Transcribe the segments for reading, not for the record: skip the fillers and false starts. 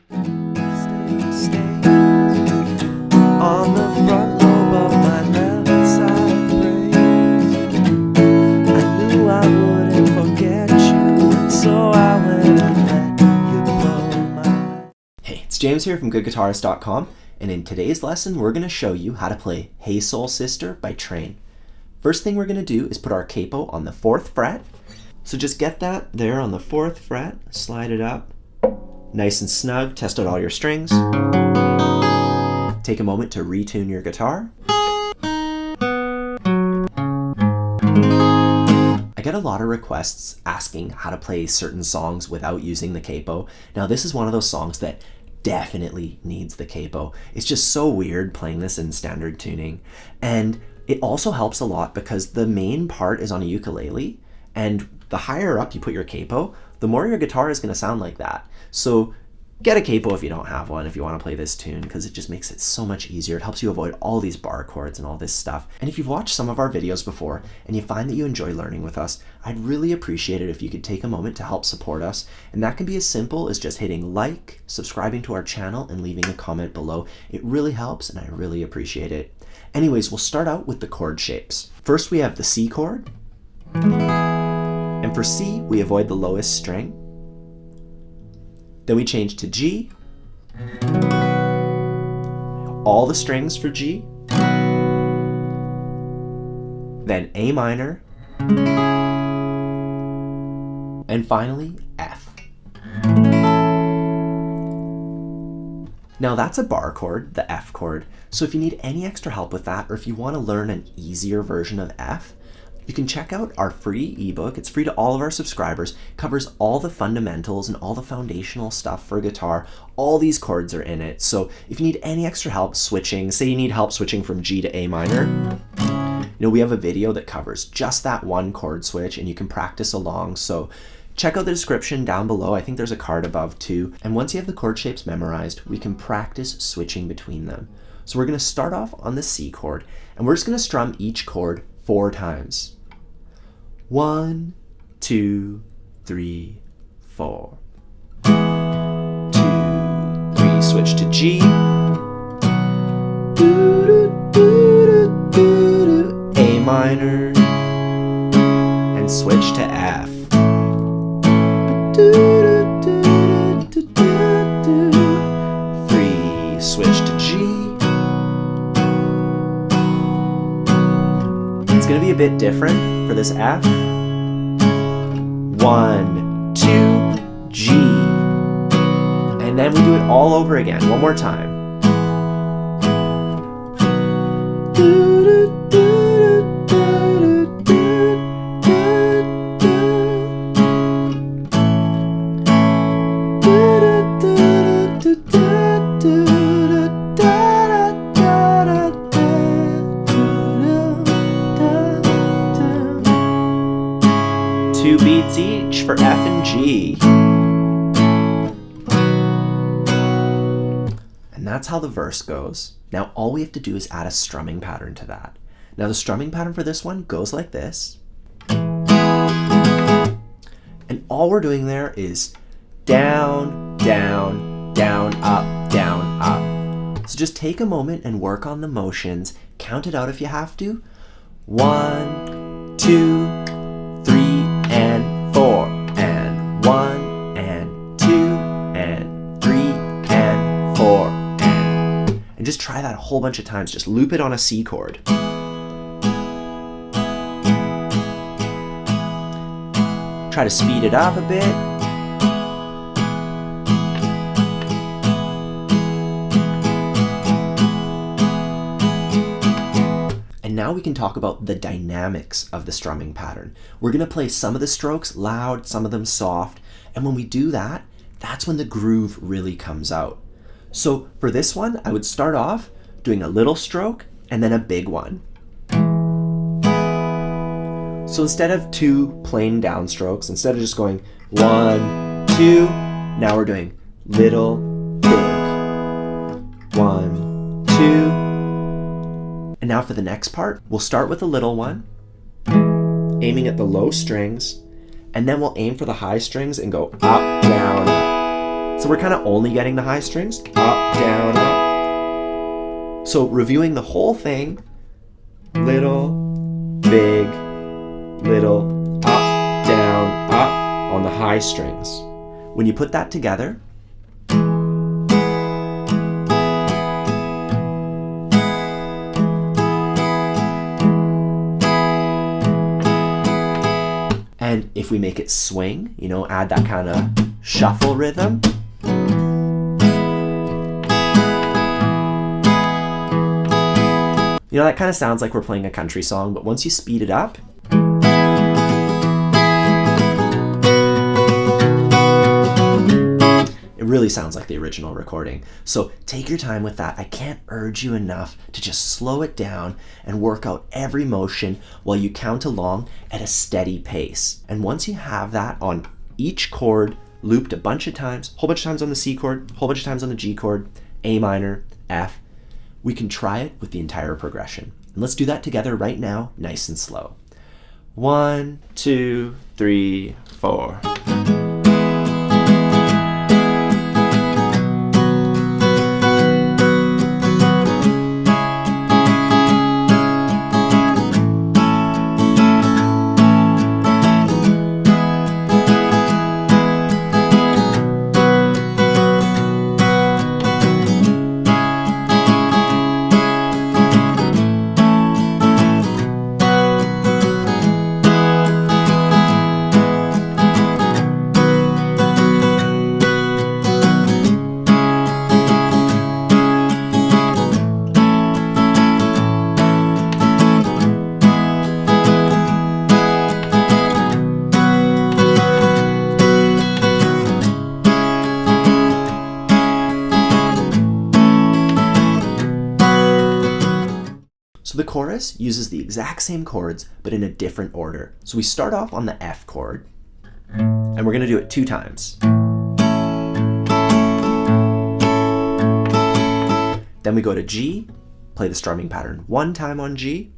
On the front lobe of my left side brain, I knew I wouldn't forget you, and so I went and let you blow my... Hey, it's James here from GoodGuitarist.com, and in today's lesson we're going to show you how to play Hey Soul Sister by Train. First thing we're going to do is put our capo on the 4th fret. So just get that there on the 4th fret, slide it up, nice and snug, test out all your strings. Take a moment to retune your guitar. I get a lot of requests asking how to play certain songs without using the capo. Now this is one of those songs that definitely needs the capo. It's just so weird playing this in standard tuning. And it also helps a lot because the main part is on a ukulele, and the higher up you put your capo, the more your guitar is going to sound like that. So get a capo if you don't have one, if you want to play this tune, because it just makes it so much easier. It helps you avoid all these bar chords and all this stuff. And if you've watched some of our videos before and you find that you enjoy learning with us, I'd really appreciate it if you could take a moment to help support us. And that can be as simple as just hitting like, subscribing to our channel, and leaving a comment below. It really helps, and I really appreciate it. Anyways, we'll start out with the chord shapes. First, we have the C chord. And for C, we avoid the lowest string. Then we change to G. All the strings for G. Then A minor. And finally, F. Now that's a bar chord, the F chord. So if you need any extra help with that, or if you want to learn an easier version of F, you can check out our free ebook. It's free to all of our subscribers. It covers all the fundamentals and all the foundational stuff for guitar. All these chords are in it. So if you need any extra help switching, say you need help switching from G to A minor, we have a video that covers just that one chord switch, and you can practice along. So check out the description down below. I think there's a card above too. And once you have the chord shapes memorized, we can practice switching between them. So we're going to start off on the C chord, and we're just going to strum each chord 4 times. 1, 2, 3, 4. 2, 3, switch to G. A minor. And switch to F. 3, switch to G. It's going to be a bit different for this F. 1, 2, G. And then we do it all over again, one more time. 2 beats each for F and G. And that's how the verse goes. Now all we have to do is add a strumming pattern to that. Now the strumming pattern for this one goes like this. And all we're doing there is down, down, down, up, down, up. So just take a moment and work on the motions. Count it out if you have to. 1, 2, 3, and 4, and 1, and 2, and 3, and 4, and just try that a whole bunch of times. Just loop it on a C chord. Try to speed it up a bit. And now we can talk about the dynamics of the strumming pattern. We're going to play some of the strokes loud, some of them soft, and when we do that, that's when the groove really comes out. So for this one, I would start off doing a little stroke and then a big one. So instead of 2 plain downstrokes, instead of just going 1, 2, now we're doing little, big. 1, 2. And now for the next part, we'll start with a little one, aiming at the low strings, and then we'll aim for the high strings and go up, down, up. So So we're kind of only getting the high strings, up, down, up. So reviewing the whole thing, little, big, little, up, down, up on the high strings. When you put that together, and if we make it swing, you know, add that kind of shuffle rhythm. You know, that kind of sounds like we're playing a country song, but once you speed it up, it really sounds like the original recording. So take your time with that. I can't urge you enough to just slow it down and work out every motion while you count along at a steady pace. And once you have that on each chord, looped a bunch of times, whole bunch of times on the C chord, whole bunch of times on the G chord, A minor, F, we can try it with the entire progression. And let's do that together right now, nice and slow. 1, 2, 3, 4. So the chorus uses the exact same chords, but in a different order. So we start off on the F chord, and we're going to do it 2 times. Then we go to G, play the strumming pattern 1 time on G.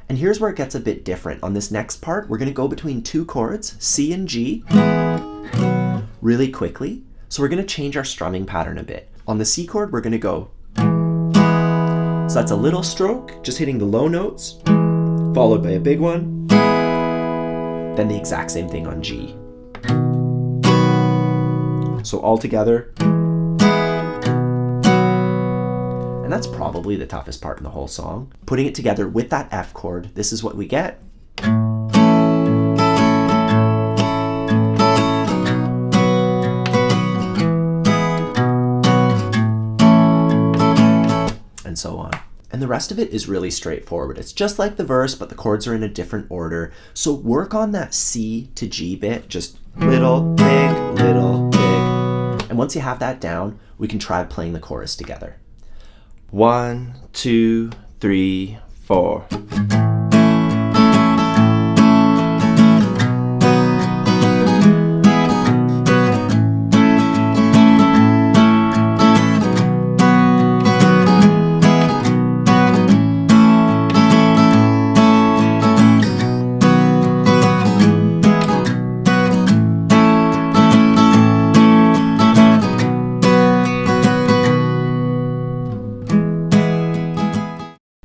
And here's where it gets a bit different. On this next part, we're going to go between 2 chords, C and G, really quickly. So we're going to change our strumming pattern a bit. On the C chord, we're going to go. So that's a little stroke, just hitting the low notes, followed by a big one. Then the exact same thing on G. So all together. And that's probably the toughest part in the whole song. Putting it together with that F chord, this is what we get. And so on. And the rest of it is really straightforward. It's just like the verse, but the chords are in a different order. So work on that C to G bit, just little, big, little, big. And once you have that down, we can try playing the chorus together. 1, 2, 3, 4.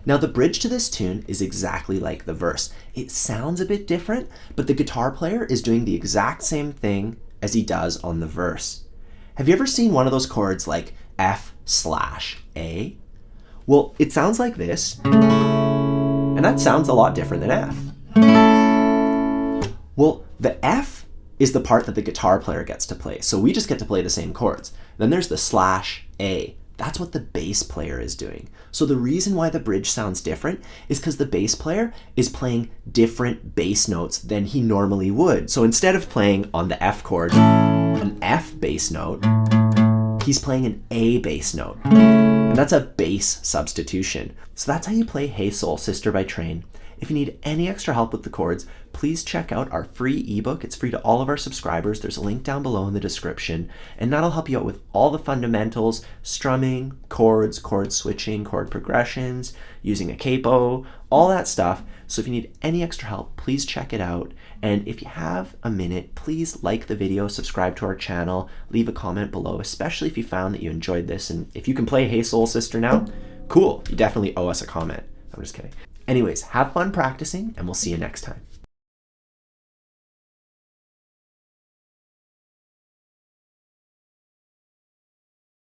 Now the bridge to this tune is exactly like the verse. It sounds a bit different, but the guitar player is doing the exact same thing as he does on the verse. Have you ever seen one of those chords like F/A? Well, it sounds like this, and that sounds a lot different than F. Well, the F is the part that the guitar player gets to play, so we just get to play the same chords. Then there's the /A. That's what the bass player is doing. So the reason why the bridge sounds different is because the bass player is playing different bass notes than he normally would. So instead of playing on the F chord an F bass note, he's playing an A bass note. And that's a bass substitution. So that's how you play Hey Soul Sister by Train. If you need any extra help with the chords, please check out our free ebook. It's free to all of our subscribers. There's a link down below in the description, and that'll help you out with all the fundamentals: strumming, chords, chord switching, chord progressions, using a capo, all that stuff. So if you need any extra help, please check it out. And if you have a minute, please like the video, subscribe to our channel, leave a comment below, especially if you found that you enjoyed this. And if you can play Hey Soul Sister now, cool, you definitely owe us a comment. I'm just kidding. Anyways, have fun practicing, and we'll see you next time.